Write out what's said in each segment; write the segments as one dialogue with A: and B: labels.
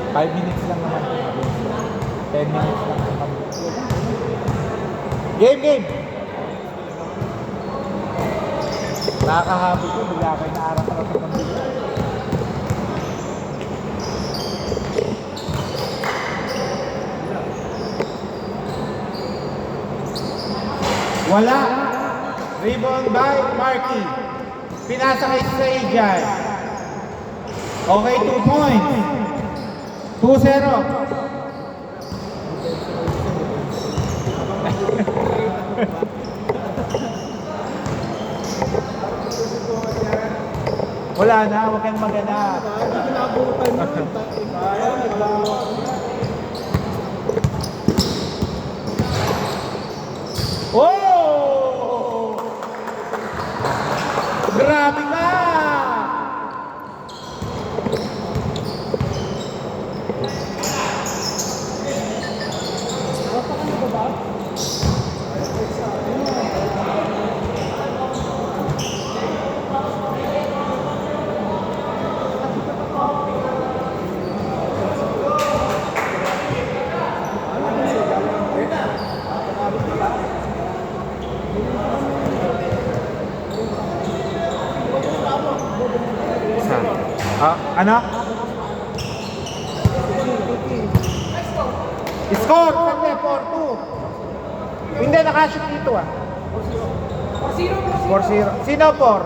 A: 5 minutes lang naman. 10 minutes lang naman. Game, game! Nakakahabi ko, bigla kayo naarap-arap sa pambili. Wala. Rebound by Marky. Pinasa kay Sajan. Okay, 2 points. 2-0. Wala na, huwag kang maganap. Oh! Grabe ka! Ano? Score! Hindi, 4-2. Hindi, nakashoot dito ah. 4-0. Sino 4?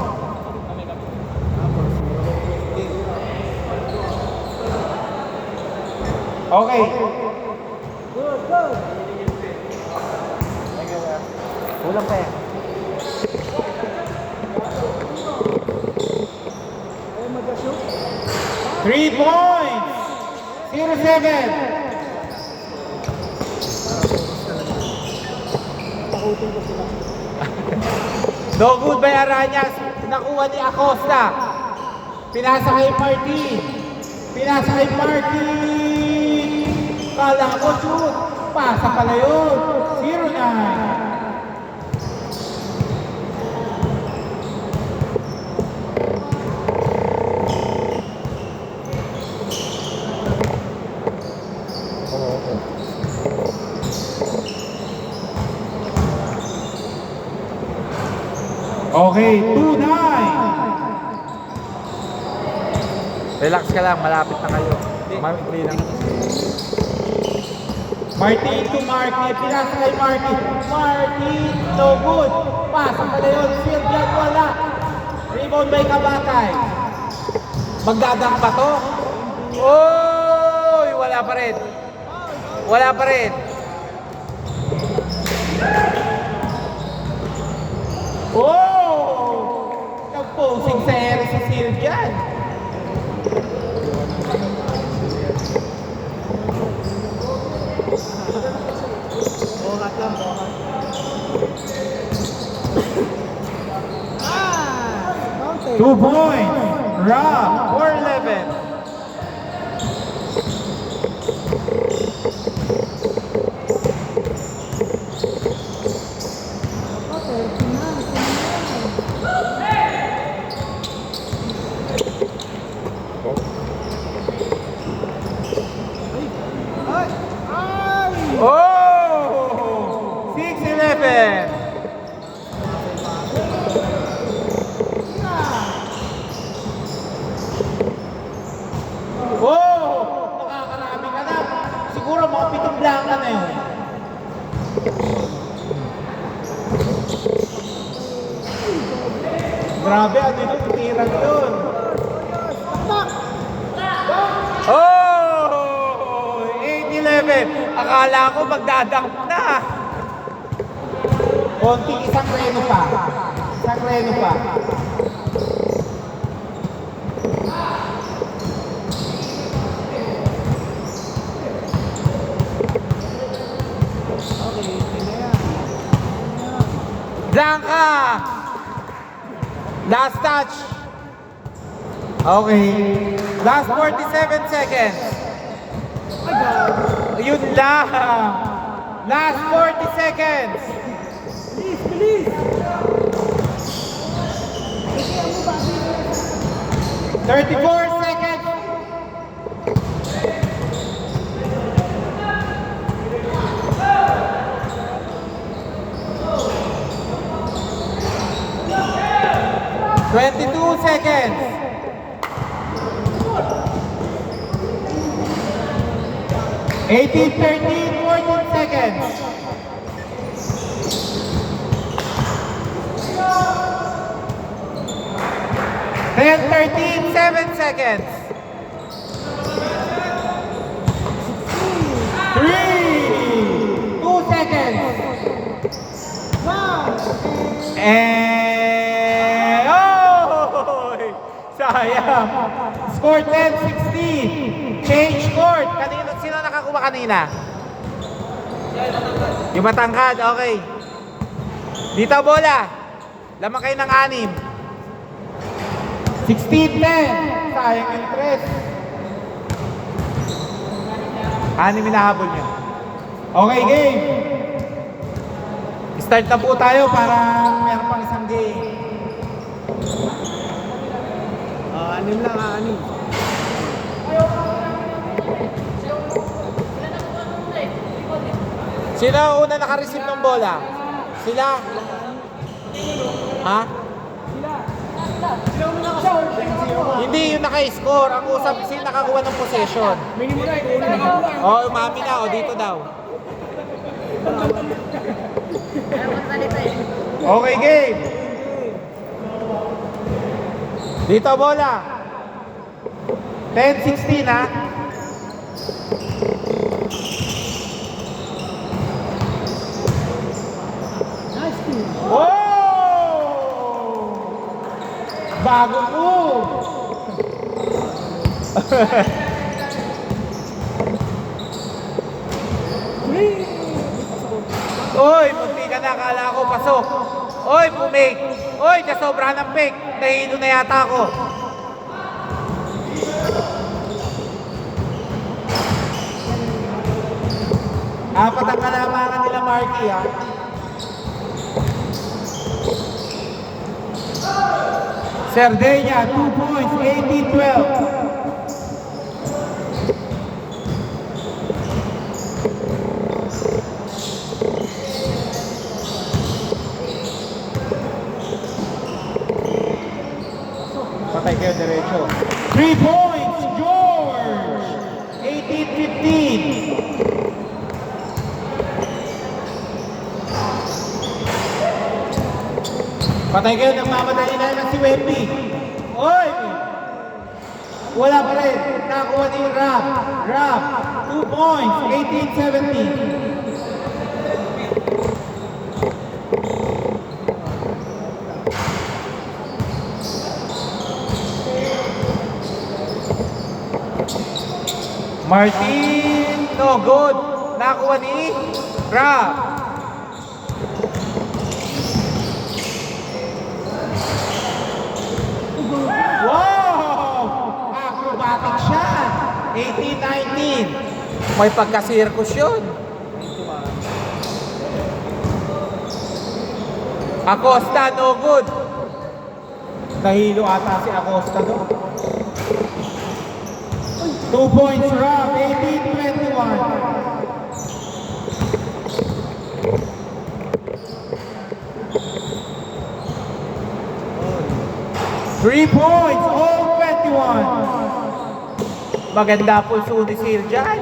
A: Okay. Kulang pa yan. 3 points! 0-7! No good by Aranyas. Nakuha ni Acosta. Pinasa kay Martin. Pinasa kay Martin. Kala ko shoot. Pasa pala yun. 0-9. Okay, 2-9. Relax ka lang, malapit na kayo. Martin lang. Martin to Marky. Pinasa kay Marky. Martin, no good. Pasa pala yun. Field yan, wala. Rebound by Kabakay. Magdadang pa to. Oy, wala pa rin. Wala pa rin. Oh! Nag-posing sa ere si Silvian. Bokat lang, bokat. 2 points. Rob, 4-11. Oh! 6-11. Oh! Nakakarami ka na. Siguro mga 7 blanca na yun. Grabe, ano yun? Tirang yun. Oh! 8-11. Akala ko magdadunk na. Konting isang reno pa. Isang reno pa. Blanca! Last touch. Okay. Last 47 seconds. Yun lang. Last 40 seconds. Please, please. 34 seconds. 18-13, 14 seconds. Then 13, 7 seconds. 3, 2 seconds. And oh! Sayang. Score 10-16. Change court. Sino nakakuha kanina? Yung matangkad, okay. Dito bola. Lamang kayo ng 6. 16-10. Sayang yung 3. 6 hinahabol nyo. Okay, game. Start na po tayo para meron pang isang game.
B: 6 lang, 6.
A: Sino ang una naka-receive ng bola? Sila? Ha? Hindi, yung naka-score. Ang usap, sino nakakuha ng possession?
B: Minimum na, una nakakuha.
A: Oh, umami na. O, dito daw. Okay, game. Dito, bola. 10-16, ha? Oh! Bago move! Oy, munti ka na, akala ko pasok. Oy, pumake. Oy, nasobrahan ng pake. Nahilo na yata ako. Apat ang kalamangan nila, Marky, ha? Sardinia, 2 points, 18-12. Patay kayo diretso. 3 points, George! 18-15. Patay kayo, nagmamadali na lang si Wemby. Oy! Wala pa rin. Nakakuha ni Rap. Rap, 2 points, 18-17. Martin, no good. Nakakuha ni Rap. Wow! Acrobatic shot. 18-19. May pagka-circus yun. Acosta, no good. Nahilo ata si Acosta doon. 2 points, Rob. 18-21. Three points, all 21. Maganda po si Unicil dyan.